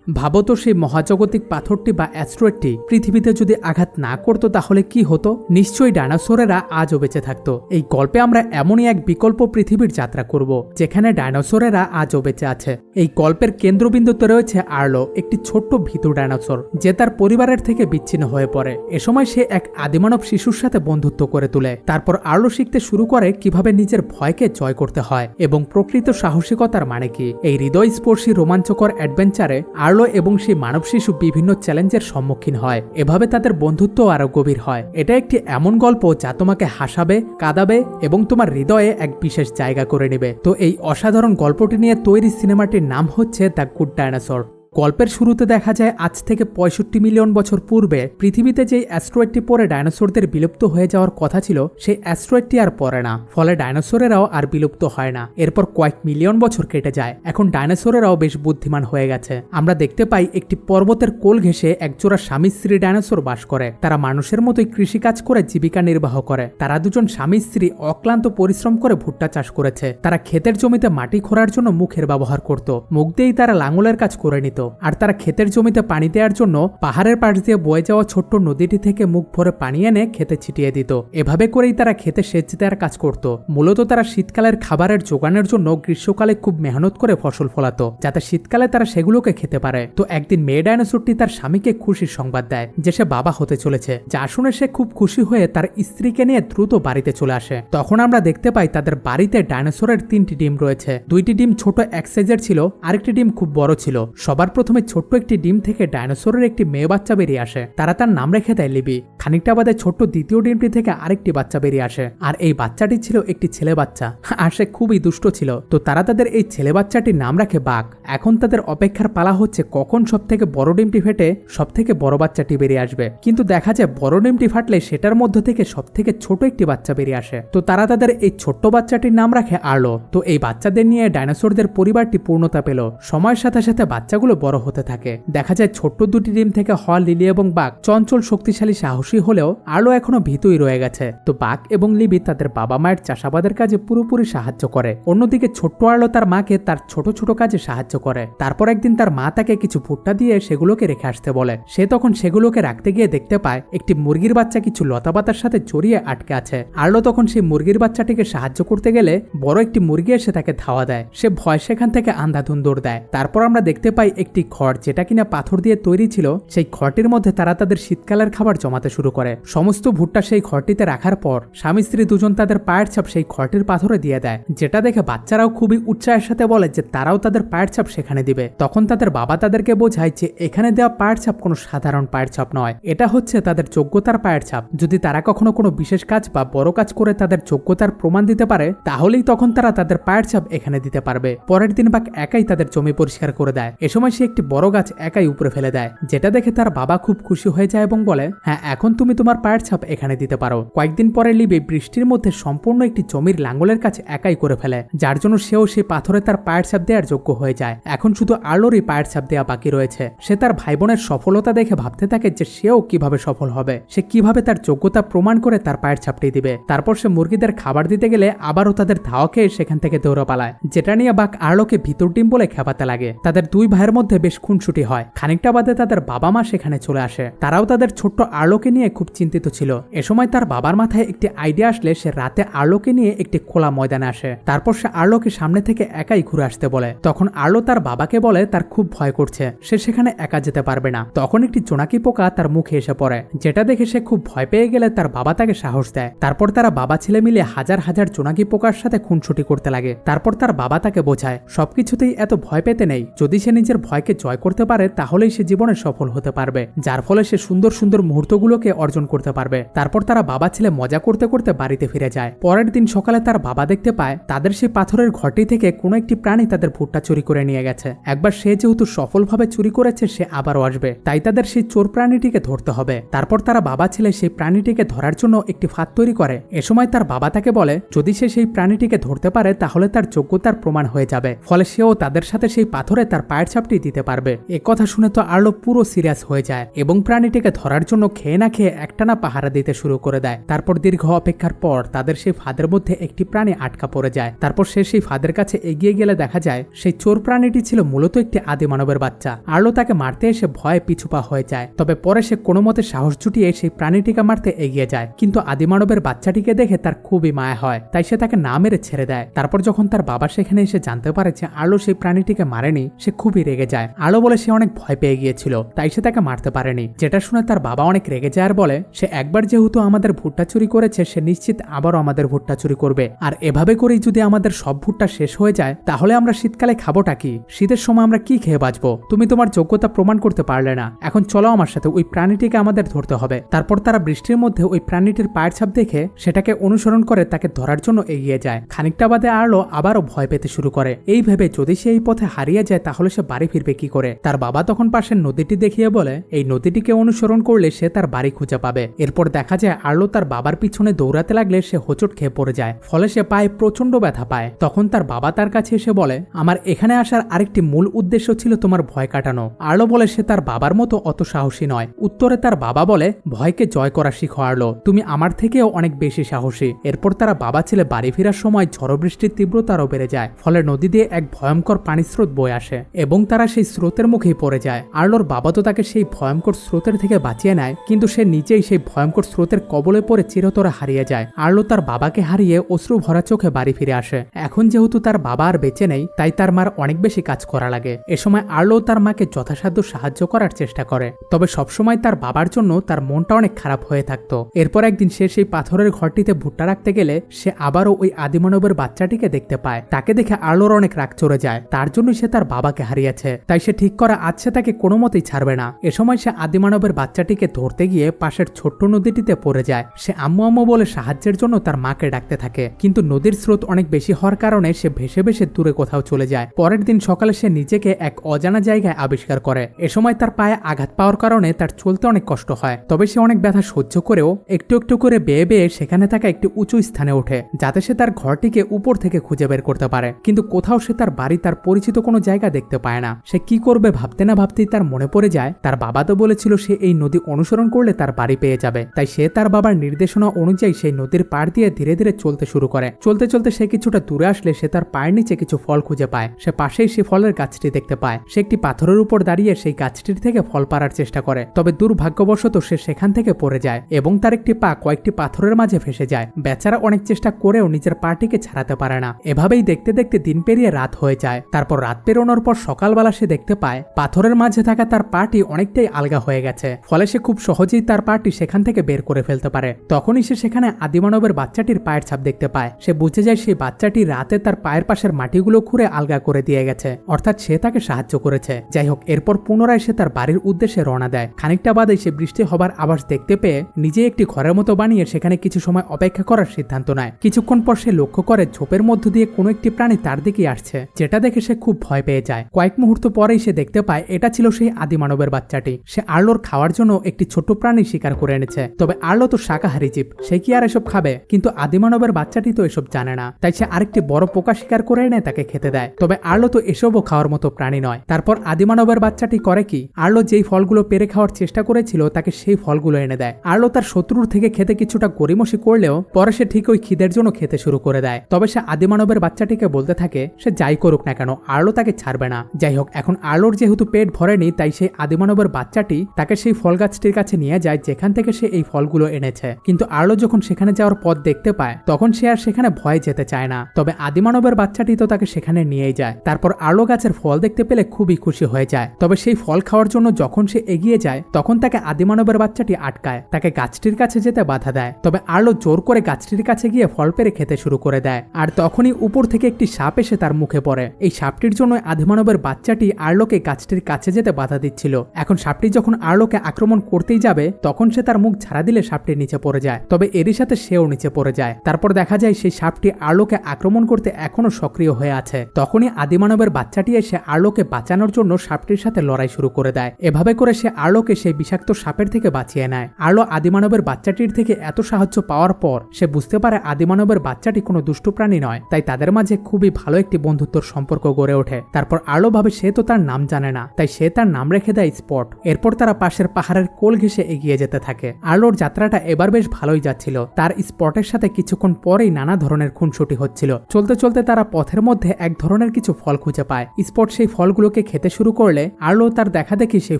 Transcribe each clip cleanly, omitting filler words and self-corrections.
ভাবো তো সেই মহাজাগতিক পাথরটি বা অ্যাস্ট্রয়েডটি পৃথিবীতে যদি আঘাত না করতো তাহলে কি হতো? নিশ্চয়ই ডাইনোসরেরা আজও বেঁচে থাকতো। এই গল্পে আমরা এমনই এক বিকল্প পৃথিবীর যাত্রা করব যেখানে ডাইনোসরেরা আজও বেঁচে আছে। এই গল্পের কেন্দ্রবিন্দুতে রয়েছে আর্লো, একটি ছোট্ট ভীতু ডাইনোসর যে তার পরিবারের থেকে বিচ্ছিন্ন হয়ে পড়ে। এ সময় সে এক আদিমানব শিশুর সাথে বন্ধুত্ব করে তোলে। তারপর আর্লো শিখতে শুরু করে কিভাবে নিজের ভয়কে জয় করতে হয় এবং প্রকৃত সাহসিকতার মানে কি। এই হৃদয়স্পর্শী রোমাঞ্চকর অ্যাডভেঞ্চারে আর্লো এবং সেই মানব শিশু বিভিন্ন চ্যালেঞ্জের সম্মুখীন হয়। এভাবে তাদের বন্ধুত্ব আরো গভীর হয়। এটা একটি এমন গল্প যা তোমাকে হাসাবে, কাঁদাবে এবং তোমার হৃদয়ে এক বিশেষ জায়গা করে নেবে। তো এই অসাধারণ গল্পটি নিয়ে তৈরি সিনেমাটির নাম হচ্ছে দ্য গুড ডাইনোসর। গল্পের শুরুতে দেখা যায় আজ থেকে 65 মিলিয়ন বছর পূর্বে পৃথিবীতে যেই অ্যাস্ট্রয়েডটি পরে ডাইনোসরদের বিলুপ্ত হয়ে যাওয়ার কথা ছিল সেই অ্যাস্ট্রয়েডটি আর পড়ে না, ফলে ডাইনোসরেরাও আর বিলুপ্ত হয় না। এরপর কয়েক মিলিয়ন বছর কেটে যায়। এখন ডাইনোসরেরাও বেশ বুদ্ধিমান হয়ে গেছে। আমরা দেখতে পাই একটি পর্বতের কোল ঘেঁষে একজোড়া স্বামী স্ত্রী ডাইনোসর বাস করে। তারা মানুষের মতোই কৃষিকাজ করে জীবিকা নির্বাহ করে। তারা দুজন স্বামী স্ত্রী অক্লান্ত পরিশ্রম করে ভুট্টা চাষ করেছে। তারা ক্ষেতের জমিতে মাটি খোঁড়ার জন্য মুখের ব্যবহার করত। মুখ দিয়েই তারা লাঙলের কাজ করে নিত। আর তারা ক্ষেতের জমিতে পানি দেওয়ার জন্য পাহাড়ের পাশ দিয়ে বয়ে যাওয়া ছোট্ট নদীটি থেকে মুখ ভরে পানি এনে ক্ষেতে ছিটিয়ে দিত। এভাবে করেই তারা ক্ষেতে সেচ দেওয়ার কাজ করত। মূলত তারা শীতকালের খাবারের জোগানের জন্য গ্রীষ্মকালে খুব মেহনত করে ফসল ফলাতো, যাতে শীতকালে তারা সেগুলোকে খেতে পারে। তো একদিন মেয়ে ডাইনোসরটি তার স্বামীকে খুশির সংবাদ দেয় যে সে বাবা হতে চলেছে, যা শুনে সে খুব খুশি হয়ে তার স্ত্রীকে নিয়ে দ্রুত বাড়িতে চলে আসে। তখন আমরা দেখতে পাই তাদের বাড়িতে ডাইনোসরের 3টি ডিম রয়েছে। 2টি ডিম ছোট এক সাইজের ছিল, আরেকটি ডিম খুব বড় ছিল। সবার প্রথমে ছোট্ট একটি ডিম থেকে ডাইনোসরের একটি মেয়ে বাচ্চা বেরিয়ে আসে। তারা তার নাম রেখে দেয় লিবি। খানিকটা বাদে ছোট্ট দ্বিতীয় ডিমটি থেকে আরেকটি বাচ্চা বেরিয়ে আসে, আর এই বাচ্চাটি ছিল একটি ছেলে বাচ্চা, আর সে খুবই দুষ্ট ছিল। তো তারা তাদের এই ছেলে বাচ্চাটির নাম রাখে বাঘ। এখন তাদের অপেক্ষার পালা হচ্ছে কখন সব থেকে বড় ডিমটি ফেটে সব থেকে বড় বাচ্চাটি বেরিয়ে আসবে। কিন্তু দেখা যায় বড় ডিমটি ফাটলে সেটার মধ্যে থেকে সব থেকে ছোট একটি বাচ্চা বেরিয়ে আসে। তো তারা তাদের এই ছোট্ট বাচ্চাটির নাম রাখে আর্লো। তো এই বাচ্চাদের নিয়ে ডাইনোসরদের পরিবারটি পূর্ণতা পেল। সময়ের সাথে সাথে বাচ্চাগুলো বড় হতে থাকে। দেখা যায় ছোট্ট 2টি ডিম থেকে হওয়া লিলি এবং বাঘ চঞ্চল, শক্তিশালী, সাহসী হলেও আর্লো এখনো ভীতুই রয়ে গেছে। তো বাঘ এবং লিবি তাদের বাবা মায়ের চাষাবাদের কাজে পুরোপুরি সাহায্য করে। অন্যদিকে ছোট্ট আর্লো তার মাকে তার ছোট ছোট কাজে সাহায্য করে। তারপর একদিন তার মা তাকে কিছু ভুট্টা দিয়ে সেগুলোকে রেখে আসতে বলে। সে তখন সেগুলোকে রাখতে গিয়ে দেখতে পায় একটি মুরগির বাচ্চা কিছু লতাপাতার সাথে জড়িয়ে আটকে আছে। আর্লো তখন সেই মুরগির বাচ্চাটিকে সাহায্য করতে গেলে বড় একটি মুরগি এসে তাকে ধাওয়া দেয়। সে ভয় সেখান থেকে আন্ধাধুন দৌড় দেয়। তারপর আমরা দেখতে পাই একটি খড় যেটা কিনা পাথর দিয়ে তৈরি ছিল। সেই খড়টির মধ্যে তারা তাদের শীতকালের খাবার জমাতে শুরু করে। সমস্ত ভুট্টা সেই খড়টিতে রাখার পর স্বামী স্ত্রী দুজন তাদের পায়ের ছাপ সেই খড়টির পাথরে দিয়ে দেয়, যেটা দেখে বাচ্চারাও খুবই উৎসাহের সাথে বলে যে তারাও তাদের পায়ের ছাপ সেখানে দিবে। তখন তাদের বাবা তাদেরকে বোঝায় যে এখানে দেওয়া পায়ের ছাপ কোনো সাধারণ পায়ের ছাপ নয়, এটা হচ্ছে তাদের যোগ্যতার পায়ের ছাপ। যদি তারা কখনো কোনো বিশেষ কাজ বা বড় কাজ করে তাদের যোগ্যতার প্রমাণ দিতে পারে তাহলেই তখন তারা তাদের পায়ের ছাপ এখানে দিতে পারবে। পরের দিন বাঘ একাই তাদের জমি পরিষ্কার করে দেয়। এ সময় সে একটি বড় গাছ একাই উপরে ফেলে দেয়, যেটা দেখে তার বাবা খুব খুশি হয়ে যায় এবং বলে, হ্যাঁ, এখন তুমি তোমার পায়ের ছাপ এখানে দিতে পারো। কয়েকদিন পরে লিবি বৃষ্টির মধ্যে সম্পূর্ণ একটি জমির লাঙ্গলের কাজ একাই করে ফেলে, যার জন্য সেও সেই পাথরে তার পায়ের ছাপ দেওয়ার যোগ্য হয়ে যায়। এখন শুধু আর্লোরই পায়ের ছাপ দেওয়া বাকি রয়েছে। সে তার ভাই বোনের সফলতা দেখে ভাবতে থাকে যে সেও কিভাবে সফল হবে, সে কিভাবে তার যোগ্যতা প্রমাণ করে তার পায়ের ছাপটি দিবে। তারপর সে মুরগিদের খাবার দিতে গেলে আবারও তাদের ধাওয়া খেয়ে সেখান থেকে দৌড়ে পালায়, যেটা নিয়ে বাঘ আর্লোকে ভিতর ডিম বলে খেপাতে লাগে। তাদের দুই ভাইয়ের মধ্যে বেশ খুনসুটি হয়। খানিকটা বাদে তাদের বাবা মা সেখানে চলে আসে। তারাও তাদের ছোট্ট আর্লোকে নিয়ে খুব চিন্তিত ছিল। এ সময় তার বাবার মাথায় একটি আইডিয়া আসলে সে রাতে আর্লোকে নিয়ে একটি খোলা ময়দানে আসে। তারপর সে আর্লোকে সামনে থেকে একাই ঘুরে আসতে বলে। তখন আর্লো তার বাবাকে বলে তার খুব ভয় করছে, সে সেখানে একা যেতে পারবে না। তখন একটি জোনাকি পোকা তার মুখে এসে পড়ে, যেটা দেখে সে খুব ভয় পেয়ে গেলে তার বাবা তাকে সাহস দেয়। তারপর তারা বাবা ছেলে মিলে হাজার হাজার জোনাকি পোকার সাথে খুনসুটি করতে লাগে। তারপর তার বাবা তাকে বোঝায় সবকিছুতেই এত ভয় পেতে নেই, যদি সে নিজের ভয়কে জয় করতে পারে তাহলেই সে জীবনে সফল হতে পারবে, যার ফলে সে সুন্দর সুন্দর মুহূর্তগুলোকে অর্জন করতে পারবে। তারপর তারা বাবা ছেলে মজা করতে করতে বাড়িতে ফিরে যায়। পরের দিন সকালে তার বাবা দেখতে পায় তাদের সেই পাথরের ঘরটি থেকে কোনো একটি প্রাণী তাদের ভুট্টা চুরি করে নিয়ে গেছে। একবার সে যেহেতু সফলভাবে চুরি করেছে সে আবারও আসবে, তাই তাদের সেই চোর প্রাণীটিকে ধরতে হবে। তারপর তারা বাবা ছেলে সেই প্রাণীটিকে ধরার জন্য একটি ফাঁদ তৈরি করে। এ সময় তার বাবা তাকে বলে যদি সে সেই প্রাণীটিকে ধরতে পারে তাহলে তার যোগ্যতার প্রমাণ হয়ে যাবে, ফলে সেও তাদের সাথে সেই পাথরে তার পায়ের ছাপটি দিতে পারবে। এ কথা শুনে তো আর্লো পুরো সিরিয়াস হয়ে যায় এবং প্রাণীটিকে ধরার জন্য খেয়ে না খেয়ে একটানা পাহারা দিতে শুরু করে দেয়। তারপর দীর্ঘ অপেক্ষার পর তাদের সেই ফাঁদের মধ্যে একটি প্রাণী আটকা পড়ে যায়। তারপর সে সেই ফাঁদের কাছে এগিয়ে গেলে দেখা যায় সেই চোর প্রাণীটি ছিল মূলত একটি আদি মানবের বাচ্চা। আর্লো তাকে মারতে এসে ভয়ে পিছুপা হয়ে যায়, তবে পরে সে কোনো মতে সাহস জুটিয়ে সেই প্রাণীটিকে মারতে এগিয়ে যায়। কিন্তু আদি মানবের বাচ্চাটিকে দেখে তার খুবই মায়া হয়, তাই সে তাকে না মেরে ছেড়ে দেয়। তারপর যখন তার বাবা সেখানে এসে জানতে পারে যে আর্লো সেই প্রাণীটিকে মারেনি, সে খুবই রেগে যায়। আর্লো বলে সে অনেক ভয় পেয়ে গিয়েছিল, তাই সে তাকে মারতে পারেনি। যেটা শুনে তার বাবা অনেক রেগে যায় আর বলে সে একবার যেহেতু আমাদের ভুট্টা চুরি করেছে, সে নিশ্চিত আবারও আমাদের ভুট্টা চুরি করবে। আর এভাবে করেই যদি আমাদের সব ভুট্টা শেষ হয়ে যায় তাহলে আমরা শীতকালে খাবোটা কি? শীতের সময় আমরা কি খেয়ে বাঁচবো? তুমি তোমার যোগ্যতা প্রমাণ করতে পারলে না, এখন চলো আমার সাথে, ওই প্রাণীটিকে আমাদের ধরতে হবে। তারপর তারা বৃষ্টির মধ্যে ওই প্রাণীটির পায়ের ছাপ দেখে সেটাকে অনুসরণ করে তাকে ধরার জন্য এগিয়ে যায়। খানিকটা বাদে আর্লো আবারও ভয় পেতে শুরু করে, এই ভেবে যদি সে এই পথে হারিয়ে যায় তাহলে সে বাড়ি ফিরবে কি করে। তার বাবা তখন পাশের নদীটি দেখিয়ে বলে এই নদীটিকে অনুসরণ করলে সে তার বাড়ি খুঁজে পাবে। এরপর দেখা যায় আর্লো তার বাবার পিছনে দৌড়াতে লাগলে সে হোঁচট খেয়ে পড়ে যায়, ফলে সে পায়ে প্রচন্ড ব্যথা পায়। তখন তার বাবা তার কাছে এসে বলে আমার এখানে আসার আরেকটি মূল উদ্দেশ্য ছিল তোমার ভয় কাটানো। আর্লো বলে সে তার বাবার মতো অত সাহসী নয়। উত্তরে তার বাবা বলে ভয়কে জয় করা শিখো আর্লো, তুমি আমার থেকেও অনেক বেশি সাহসী। এরপর তারা বাবা ছেলে বাড়ি ফেরার সময় ঝড় বৃষ্টির তীব্রতারও বেড়ে যায়, ফলে নদী দিয়ে এক ভয়ঙ্কর পানির স্রোত বয়ে আসে এবং তারা সেই স্রোতের মুখেই পড়ে যায়। আর্লোর বাবা তো তাকে সেই ভয়ঙ্কর স্রোতের থেকে বাঁচিয়ে নেয়, কিন্তু সে নিজেই সেই ভয়ঙ্কর স্রোতের কবলে পড়ে চিরতরে হারিয়ে যায়। আর্লো তার বাবাকে হারিয়ে অশ্রু ভরা চোখে বাড়ি ফিরে আসে। এখন যেহেতু তার বাবা আর বেঁচে নেই, তাই তার মার অনেক বেশি কাজ করা লাগে। এ সময় আর্লো তার মাকে যথাসাধ্য সাহায্য করার চেষ্টা করে, তবে সবসময় তার বাবার জন্য তার মনটা অনেক খারাপ হয়ে থাকতো। এরপর একদিন সে সেই পাথরের ঘরটিতে ভুট্টা রাখতে গেলে সে আবারও ওই আদিমানবের বাচ্চাটিকে দেখতে পায়। তাকে দেখে আর্লোর অনেক রাগ চড়ে যায়, তার জন্য সে তার বাবাকে হারিয়েছে, তাই সে ঠিক করা আজ সে তাকে কোনো মতেই ছাড়বে না। এ সময় সে আদিমানবের বাচ্চাটিকে ধরতে গিয়ে পাশের ছোট্ট নদীটিতে পড়ে যায়। সে আম্মু আম্মু বলে সাহায্যের জন্য তার মাকে ডাকতে থাকে, কিন্তু নদীর স্রোত অনেক বেশি হওয়ার কারণে সে ভেসে ভেসে দূরে কোথাও চলে যায়। পরের দিন সকালে সে নিজেকে এক অজানা জায়গায় আবিষ্কার করে। এ সময় তার পায়ে আঘাত পাওয়ার কারণে তার চলতে অনেক কষ্ট হয়, তবে সে অনেক ব্যথা সহ্য করেও একটু একটু করে বেয়ে বেয়ে সেখানে থাকা একটি উঁচু স্থানে ওঠে, যাতে সে তার ঘরটিকে উপর থেকে খুঁজে বের করতে পারে। কিন্তু কোথাও সে তার বাড়ি, তার পরিচিত কোনো জায়গা দেখতে পায় না। সে কি করবে ভাবতে না ভাবতেই তার মনে পড়ে যায় তার বাবা তো বলেছিল সে এই নদী অনুসরণ করলে তার বাড়ি পেয়ে যাবে। তাই সে তার বাবার নির্দেশনা অনুযায়ী সেই নদীর পাড় দিয়ে ধীরে ধীরে চলতে শুরু করে। চলতে চলতে সে কিছুটা দূরে আসলে সে তার পায়ের নিচে কিছু ফল খুঁজে পায়। সে পাশেই সে ফলের গাছটি দেখতে পায়। সে একটি পাথরের উপর দাঁড়িয়ে সেই গাছটির থেকে ফল পাড়ার চেষ্টা করে, তবে দুর্ভাগ্যবশত সে সেখান থেকে পড়ে যায় এবং তার একটি পা কয়েকটি পাথরের মাঝে ফেসে যায়। বেচারা অনেক চেষ্টা করেও নিজের পাটিকে ছাড়াতে পারে না। এভাবেই দেখতে দেখতে দিন পেরিয়ে রাত হয়ে যায়। তারপর রাত পেরোনোর পর সকালবেলা সে দেখতে পায় পাথরের মাঝে থাকা তার পাটি অনেকটাই আলগা হয়ে গেছে, ফলে সে খুব সহজেই তার পাটি সেখান থেকে বের করে ফেলতে পারে। তখনই সে সেখানে আদিমানবের বাচ্চাটির পায়ের ছাপ দেখতে পায়। সে বুঝে যায় সেই বাচ্চাটি রাতে তার পায়ের পাশের মাটিগুলো খুঁড়ে আলগা করে দিয়ে গেছে, অর্থাৎ সে তাকে সাহায্য করেছে। যাই হোক, এরপর পুনরায় সে তার বাড়ির উদ্দেশ্যে রওনা দেয়। খানিকটা বাদে সে বৃষ্টি হবার আভাস দেখতে পেয়ে নিজে একটি ঘরের মতো বানিয়ে সেখানে কিছু সময় অপেক্ষা করার সিদ্ধান্ত নেয়। কিছুক্ষণ পর সে লক্ষ্য করে ঝোপের মধ্য দিয়ে কোনো একটি প্রাণী তার দিকে আসছে, যেটা দেখে সে খুব ভয় পেয়ে যায়। কয়েক মুহূর্ত পরেই সে দেখতে পায় এটা ছিল সেই আদিমানবের বাচ্চাটি। সে আর্লোর খাওয়ার জন্য একটি ছোট্ট প্রাণী শিকার করে এনেছে, তবে আর্লো তো শাকাহারী জীব, সে কি আর এসব খাবে? কিন্তু আদিমানবের বাচ্চাটি তো এসব জানে না, তাই সে আরেকটি বড় পোকা শিকার করে এনে তাকে খেতে দেয়। তবে আর্লো তো এসবও খাওয়ার মতো প্রাণী নয়। তারপর আদিমানবের বাচ্চাটি করে কি, আর্লো যেই ফলগুলো পেরে খাওয়ার চেষ্টা করেছিল তাকে সেই ফলগুলো এনে দেয়। আর্লো তার শত্রুর থেকে খেতে কিছুটা গড়িমসি করলেও পরে সে ঠিক ওই খিদের জন্য খেতে শুরু করে দেয়। তবে সে আদিমানবের বাচ্চাটিকে বলতে থাকে সে যাই করুক না কেন আর্লো তাকে ছাড়বে না। যাই হোক, এখন আর্লোর যেহেতু পেট ভরেনি, তাই সেই আদিমানবের বাচ্চাটি তাকে সেই ফল গাছটির কাছে নিয়ে যায় যেখান থেকে সে এই ফলগুলো এনেছে। কিন্তু আর্লো যখন সেখানে যাওয়ার পথ দেখতে পায় তখন সে আর সেখানে ভয়ে যেতে চায় না, তবে আদিমানবের বাচ্চাটি তো তাকে সেখানে নিয়েই যায়। তারপর আর্লো গাছের ফল দেখতে পেলে খুবই খুশি হয়ে যায়, তবে সেই ফল খাওয়ার জন্য যখন সে এগিয়ে যায় তখন তাকে আদিমানবের বাচ্চাটি আটকায়, তাকে গাছটির কাছে যেতে বাধা দেয়। তবে আর্লো জোর করে গাছটির কাছে গিয়ে ফল পেরে খেতে শুরু করে দেয়, আর তখনই উপর থেকে একটি সাপ এসে তার মুখে পড়ে। এই সাপটির জন্য আদিমানবের বাচ্চাটি আর্লোকে গাছটির কাছে যেতে বাধা দিচ্ছিল। এখন সাপটি যখন আর্লোকে আক্রমণ করতেই যাবে তখন সে তার মুখ ঝাড়া দিলে সাপটি নিচে পড়ে যায়, তবে এরই সাথে সেও নিচে পড়ে যায়। তারপর দেখা যায় সেই সাপটি আর্লোকে আক্রমণ করতে এখনো সক্রিয় হয়ে আছে। তখনই আদিমানবের বাচ্চাটি এসে আর্লোকে বাঁচানোর জন্য সাপটির সাথে লড়াই শুরু করে দেয়। এভাবে করে সে আর্লোকে সেই বিষাক্ত সাপের থেকে বাঁচিয়ে নেয়। আর্লো আদিমানবের বাচ্চাটির থেকে এত সাহায্য পাওয়ার পর সে বুঝতে পারে আদিমানবের বাচ্চাটি কোনো দুষ্টু প্রাণী নয়, তাই তাদের মাঝে খুবই ভালো একটি বন্ধুত্বর সম্পর্ক গড়ে ওঠে। তারপর আর্লো ভাবে সে তো তার নাম জানে না, তাই সে তার নাম রেখে দেয় স্পট। এরপর তারা পাশের পাহাড়ের কোল ঘেঁষে এগিয়ে এগিয়ে যেতে থাকে। আর্লোর যাত্রাটা এবার বেশ ভালোই যাচ্ছিল। তার স্পটের সাথে কিছুক্ষণ পরেই নানা ধরনের খুনসুটি হচ্ছিল। চলতে চলতে তারা পথের মধ্যে এক ধরনের কিছু ফল খুঁজে পায়। স্পট সেই ফলগুলোকে খেতে শুরু করলে আর্লো তার দেখা দেখি সেই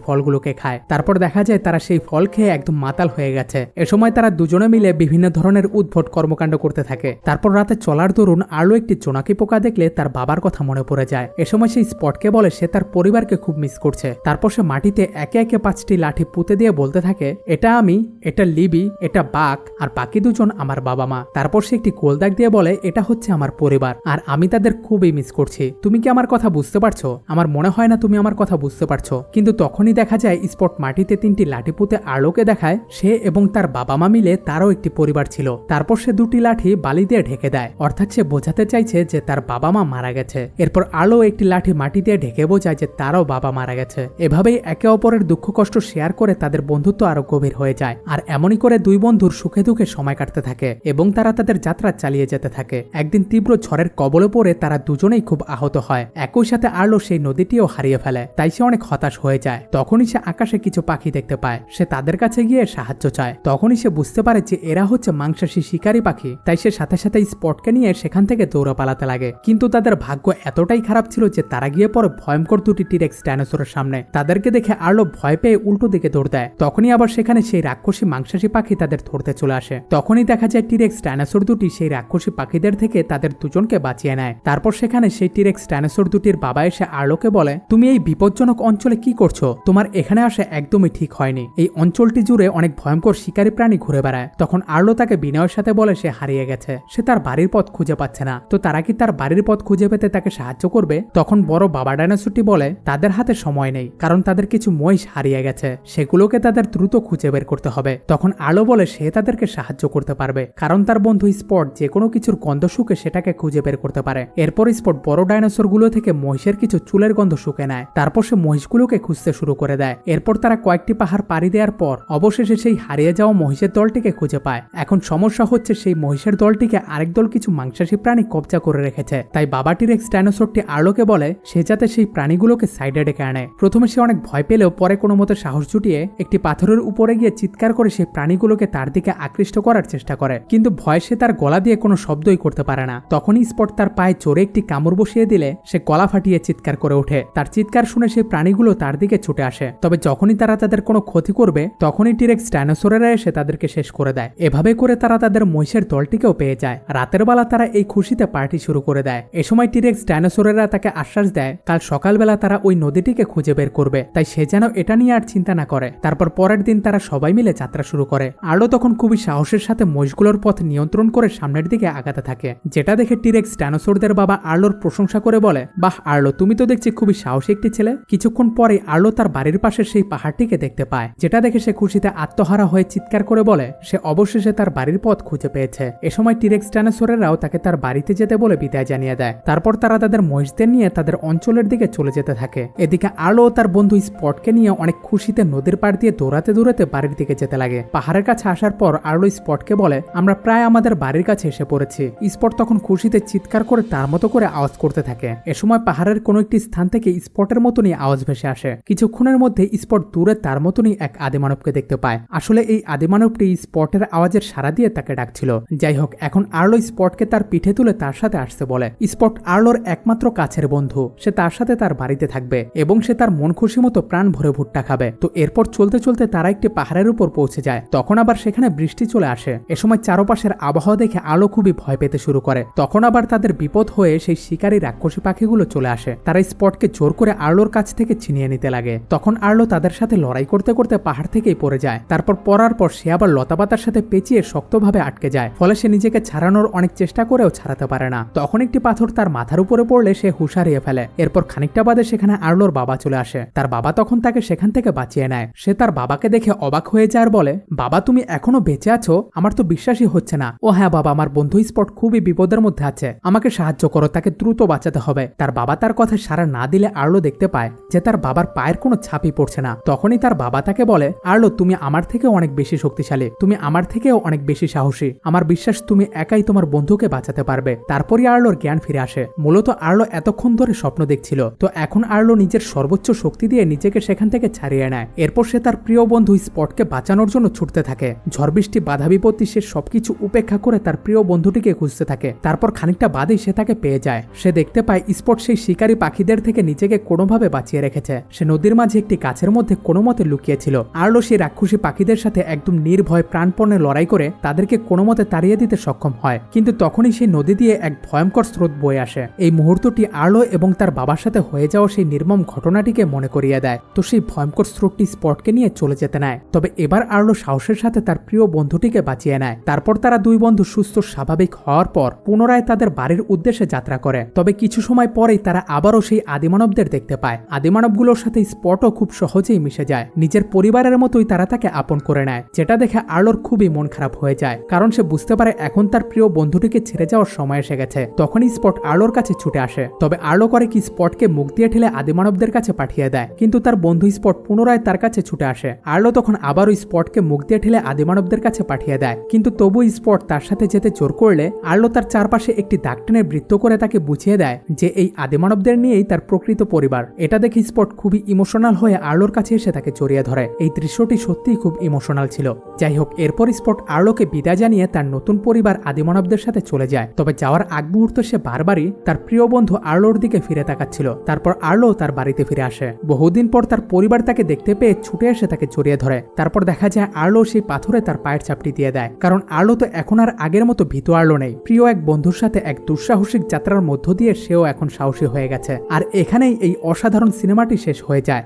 ফলগুলোকে খায়। তারপর দেখা যায় তারা সেই ফল খেয়ে একদম মাতাল হয়ে গেছে। এ সময় তারা দুজনে মিলে বিভিন্ন ধরনের উদ্ভট কর্মকাণ্ড করতে থাকে। তারপর রাতে চলার দরুন আর্লো একটি জোনাকি পোকা দেখলে তার বাবার কথা মনে পড়ে যায়। এ সময় সেই স্পটকে বলে সে তার পরিবারকে খুব মিস করছে। তারপর সে মাটিতে একে একে 5টি লাঠি পুঁতে দিয়ে বলতে থাকে, এটা আমি, এটা লিবি, এটা বাক, আর বাকি দুজন আমার বাবা মা। তারপর সে একটি গোল দাগ দিয়ে বলে, এটা হচ্ছে আমার পরিবার আর আমি তাদের খুবই মিস করছি। তুমি কি আমার কথা বুঝতে পারছো? আমার মনে হয় না তুমি আমার কথা বুঝতে পারছো। কিন্তু তখনই দেখা যায় স্পট মাটিতে 3টি লাঠি পুঁতে আর্লোকে দেখায় সে এবং তার বাবা মা মিলে তারও একটি পরিবার ছিল। তারপর সে 2টি লাঠি বালি দিয়ে ঢেকে দেয়, অর্থাৎ সে বোঝাতে চাইছে যে তার বাবা মা মারা গেছে। এরপর আর্লো একটি লাঠি মাটি দিয়ে ঢেকে বোঝায় যে তারও বাবা মারা গেছে। এভাবেই একে অপরের দুঃখ কষ্ট শেয়ার করে তাদের বন্ধুত্ব আরো গভীর হয়ে যায়। আর এমনই করে দুই বন্ধুর সুখে দুঃখে সময় কাটতে থাকে এবং তারা তাদের যাত্রা চালিয়ে যেতে থাকে। একদিন তীব্র ঝড়ের কবলে পড়ে তারা দুজনেই খুব আহত হয়। একই সাথে আর্লো সেই নদীটিও হারিয়ে ফেলে, তাই সে অনেক হতাশ হয়ে যায়। তখনই সে আকাশে কিছু পাখি দেখতে পায়। সে তাদের কাছে গিয়ে সাহায্য চায়। তখনই সে বুঝতে পারে যে এরা হচ্ছে মাংসাশী শিকারী পাখি, তাই সে সাথে সাথে স্পটকে নিয়ে সেখান থেকে দৌড়ে পালাতে লাগে। কিন্তু তাদের ভাগ্য এতটাই খারাপ ছিল যে তারা গিয়ে পড়ে ভয়ঙ্কর 2টি টিরেক্স ডাইনোসরের সামনে। তাদেরকে দেখে আর্লো ভয় পেয়ে উল্টো দিকে দৌড় দেয়। তখনই আবার সেখানে সেই রাক্ষসী মাংসাশী পাখি তাদের ধরতে চলে আসে। তখনই দেখা যায় টিরেক্স ডাইনোসর 2টি সেই রাক্ষসী পাখিদের থেকে তাদের দুজনকে বাঁচিয়ে নেয়। তারপর সেখানে সেই টিরেক্স ডাইনোসর 2টির বাবা এসে আর্লোকে বলে, তুমি এই বিপজ্জনক অঞ্চলে কি করছো? তোমার এখানে আসা একদমই ঠিক হয়নি। এই অঞ্চলটি জুড়ে অনেক ভয়ঙ্কর শিকারী প্রাণী ঘুরে বেড়ায়। তখন আর্লো তাকে বিনয়ের সাথে বলে সে হারিয়ে গেছে, সে তার বাড়ির পথ খুঁজে পাচ্ছে না। তো তারা কি তার বাড়ির পথ খুঁজে পেতে তাকে সাহায্য করবে? তখন বড় বাবা ডাইনোসরটি বলে তাদের হাতে সময় নেই, কারণ তাদের কিছু মহিষ হারিয়ে গেছে, সেগুলোকে তাদের দ্রুত খুঁজে বের করতে হবে। তখন আর্লো বলে সে তাদেরকে সাহায্য করতে পারবে, কারণ তার বন্ধু স্পট যে কোনো কিছুর গন্ধ শুকে সেটাকে খুঁজে বের করতে পারে। এরপর স্পট বড় ডাইনোসরগুলো থেকে মহিষের কিছু চুলের গন্ধ শুকে নেয়। তারপর সে মহিষগুলোকে খুঁজতে শুরু করে দেয়। এরপর তারা কয়েকটি পাহাড় পাড়ি দেওয়ার পর অবশেষে সেই হারিয়ে যাওয়া মহিষের দলটিকে খুঁজে পায়। এখন সমস্যা হচ্ছে সেই মহিষের দলটিকে আরেক দল কিছু মাংসাশী প্রাণী কবজা করে রেখেছে। তাই বাবা টিরেক্স ডাইনোসরটি আর্লোকে বলে সে যাতে সেই প্রাণীগুলোকে সাইডে ডেকে আনে। প্রথমে সে অনেক ভয় পেলেও পরে কোনো মতো সাহস জুটিয়ে একটি পাথরের উপরে গিয়ে চিৎকার করে সেই প্রাণীগুলোকে তার দিকে আকৃষ্ট করার চেষ্টা করে, কিন্তু ভয় সে তার গলা দিয়ে কোনো শব্দই করতে পারে না। তখনই স্পট তার পায়ে চড়ে একটি কামড় বসিয়ে দিলে সে গলা ফাটিয়ে চিৎকার করে ওঠে। তার চিৎকার শুনে সেই প্রাণীগুলো তার দিকে ছুটে আসে। তবে যখনই তারা তাদের কোনো ক্ষতি করবে তখনই টিরেক্স ডাইনোসরেরা এসে তাদেরকে শেষ করে দেয়। এভাবে করে তারা তাদের মহিষের দলটিকেও পেয়ে যায়। রাতের বেলা তারা এই খুশিতে পার্টি শুরু করে দেয়। এ সময় টিরেক্স ডাইনোসরেরা তাকে আশ্বাস দেয় কাল সকালবেলা তারা ওই নদীটিকে খুঁজে বের করবে, তাই সে যেন এটা নিয়ে আর চিন্তা না করে। তারপর পরের দিন তারা সবাই মিলে যাত্রা শুরু করে। আর্লো তখন খুবই সাহসের সাথে মহিষগুলোর পথ নিয়ন্ত্রণ করে সামনের দিকে আগাতে থাকে, যেটা দেখে টিরেক্স ডাইনোসরদের বাবা আর্লোর প্রশংসা করে বলে, বাহ আর্লো, তুমি তো দেখছি খুবই সাহসী একটি ছেলে। কিছুক্ষণ পরে আর্লো তার বাড়ির পাশের সেই পাহাড়টিকে দেখতে পায়, যেটা দেখে সে খুশিতে আত্মহারা হয়ে চিৎকার করে বলে সে অবশেষে তার বাড়ির পথ খুঁজে পেয়েছে। এ সময় টিরেক্স ডাইনোসরেরাও তাকে তার বাড়িতে যেতে বলে বিদায় জানিয়ে দেয়। তারপর তারা তাদের মহিষদের নিয়ে তাদের অঞ্চলের দিকে চলে যেতে থাকে। এদিকে আর্লো ও তার বন্ধু স্পটকে নিয়ে অনেক খুশিতে নদীর পাড় দিয়ে দৌড়াতে দৌড়াতে বাড়ির দিকে যেতে লাগে। পাহাড়ের কাছে আসার পর আর্লো স্পটকে বলে আমরা প্রায় আমাদের বাড়ির কাছে এসে পড়েছি। স্পট তখন খুশিতে চিৎকার করে তার মতো করে আওয়াজ করতে থাকে। এ সময় পাহাড়ের কোনো একটি স্থান থেকে স্পটের মতনই আওয়াজ ভেসে আসে। কিছুক্ষণের মধ্যে স্পট দূরে তার মতনই এক আদিমানবকে দেখতে পায়। আসলে এই আদিমানবটি স্পটের আওয়াজের সাড়া দিয়ে তাকে ডাকছিল। যাই হোক, এখন আর্লো স্পটকে তার পিঠে তুলে তার সাথে আসতে বলে। স্পট আর্লোর একমাত্র কাছের বন্ধু, সে তার সাথে তার বাড়িতে থাকবে এবং সে তার মন খুশি মতো প্রাণ ভরে ভুট্টা খাবে। তো এরপর চলতে চলতে তারা একটি পাহাড়ের উপর পৌঁছে যায়। তখন আবার সেখানে বৃষ্টি চলে আসে। এ সময় চারপাশের আবহাওয়া দেখে আর্লো খুবই ভয় পেতে শুরু করে। তখন আবার তাদের বিপদ হয়ে সেই শিকারী রাক্ষসী পাখিগুলো চলে আসে। তারা স্পটকে জোর করে আর্লোর কাছ থেকে ছিনিয়ে নিতে লাগে। তখন আর্লো তাদের সাথে লড়াই করতে করতে পাহাড় থেকেই পড়ে যায়। তারপর পড়ার পর সে আবার লতাপাতার সাথে পেঁচিয়ে শক্তভাবে আটকে যায়। ফলে সে নিজেকে ছাড়ানোর অনেক চেষ্টা করেও ছাড়াতে পারে না। তখন একটি পাথর তার মাথার উপরে পড়লে সে হুঁশ হারিয়ে ফেলে। এরপর খানিকটা বাদে সেখানে আর্লোর বাবা চলে আসে। তার বাবা তখন তাকে সেখান থেকে বাঁচিয়ে নেয়। সে তার বাবাকে দেখে অবাক হয়ে যায় আর বলে, বাবা তুমি এখনো বেঁচে আছো? আমার তো বিশ্বাসই হচ্ছে না। ও হ্যাঁ বাবা, আমার বন্ধু স্পট খুবই বিপদের মধ্যে আছে, আমাকে সাহায্য করো, তাকে দ্রুত বাঁচাতে হবে। তার বাবা তার কথা সাড়া না দিলে আর্লো দেখতে পায় যে তার বাবার পায়ের কোনো ছাপই পড়ছে না। তখনই তার বাবা তাকে বলে, আর্লো তুমি আমার থেকেও অনেক বেশি শক্তিশালী, তুমি আমার থেকেও অনেক বেশি সাহসী, আমার বিশ্বাস তুমি একাই তোমার বন্ধুকে বাঁচাতে পারবে। তারপরই আর্লোর জ্ঞান ফিরে আসে। মূলত আর্লো এতক্ষণ ধরে স্বপ্ন দেখছিল, তো এখন আর্লো নিজের সর্বোচ্চ শক্তি দিয়ে নিজেকে সেখান থেকে ছাড়িয়ে নেয়। এরপর সে তার প্রিয় বন্ধু স্পটকে বাঁচানোর জন্য ছুটতে থাকে। ঝড় বৃষ্টি বাধা বিপত্তি সে সবকিছু উপেক্ষা করে তার প্রিয় বন্ধুটিকে খুঁজতে থাকে। তারপর খানিকটা বাদেই সে তাকে পেয়ে যায়। সে দেখতে পায় স্পট সেই শিকারী পাখিদের থেকে নিজেকে কোনোভাবে বাঁচিয়ে রেখেছে। সে নদীর মাঝে একটি গাছের মধ্যে কোনো মতে লুকিয়েছিল। আর্লো সেই রাক্ষসী পাখিদের সাথে একদম নির্ভয় প্রাণপণে লড়াই করে তাদেরকে কোনো মতে তাড়িয়ে দিতে সক্ষম হয়। কিন্তু তখনই সেই নদী দিয়ে এক ভয়ঙ্কর স্রোত বয়ে আসে। এই মুহূর্তটি আর্লো এবং তার বাবার সাথে হয়ে যাওয়া সেই নির্মম ঘটনাটিকে মনে করিয়ে দেয়। তো সেই ভয়ঙ্কর স্রোতটি স্পটকে নিয়ে চলে যেতে নেয়। তবে এবার আর্লো সাহসের সাথে তার প্রিয় বন্ধুটিকে বাঁচিয়ে নেয়। তারপর তারা দুই বন্ধু সুস্থ স্বাভাবিক হওয়ার পর পুনরায় তাদের বাড়ির উদ্দেশ্যে যাত্রা করে। তবে কিছু সময় পরেই তারা আবারও সেই আদিমানবদের দেখতে পায়। আদিমানবগুলোর সাথে স্পটও খুব সহজেই মিশে যায়। নিজের পরিবারের মতোই তারা তাকে আপন করে নেয়, যেটা দেখে আর্লোর খুবই মন খারাপ হয়ে যায়। কারণ সে বুঝতে পারে এখন তার প্রিয় বন্ধুটিকে ছেড়ে যাওয়ার সময় এসে গেছে। তখনই স্পট আর্লোর কাছে ছুটে আসে। তবে আর্লো করে কি স্পটকে মুখ দিয়ে ঠেলে আদিমানবদের কাছে পাঠিয়ে দেয়। কিন্তু তার বন্ধু স্পট পুনরায় তার কাছে ছুটে আসে। আর্লো তখন আবারও স্পটকে মুখ দিয়ে ঠেলে আদিমানবদের কাছে পাঠিয়ে দেয়। কিন্তু তবু স্পট তার সাথে যেতে জোর করলে আর্লো তার চারপাশে একটি দাগ টেনে বৃত্ত করে তাকে বুঝিয়ে দেয় যে এই আদিমানবদের নিয়েই তার প্রকৃত পরিবার। এটা দেখে স্পট খুবই ইমোশনাল হয়ে আর্লোর কাছে এসে তাকে জড়িয়ে ধরে। এই দৃশ্যটি সত্যিই খুব ইমোশনাল ছিল। যাই হোক, এরপর স্পট আর্লোকে বিদায় জানিয়ে তার নতুন পরিবার আদিমানবদের সাথে চলে যায়। তবে যাওয়ার আগ মুহূর্তে সে বারবারই তার প্রিয় বন্ধু আর্লোর দিকে ফিরে তাকাচ্ছিল। তারপর আর্লো তার বাড়িতে ফিরে আসে। বহুদিন পর তার পরিবার তাকে দেখতে পেয়ে ছুটে এসে তাকে জড়িয়ে ধরে। তারপর দেখা যায় আর্লো সেই পাথরে তার পায়ের চাপটি দিয়ে দেয়। কারণ আর্লো তো এখন আর আগের মতো ভীতু আর্লো নেই। প্রিয় এক বন্ধুর সাথে এক দুঃসাহসিক যাত্রার মধ্য দিয়ে সেও এখন সাহসী হয়ে গেছে। আর এখানেই এই অসাধারণ সিনেমাটি শেষ হয়ে যায়।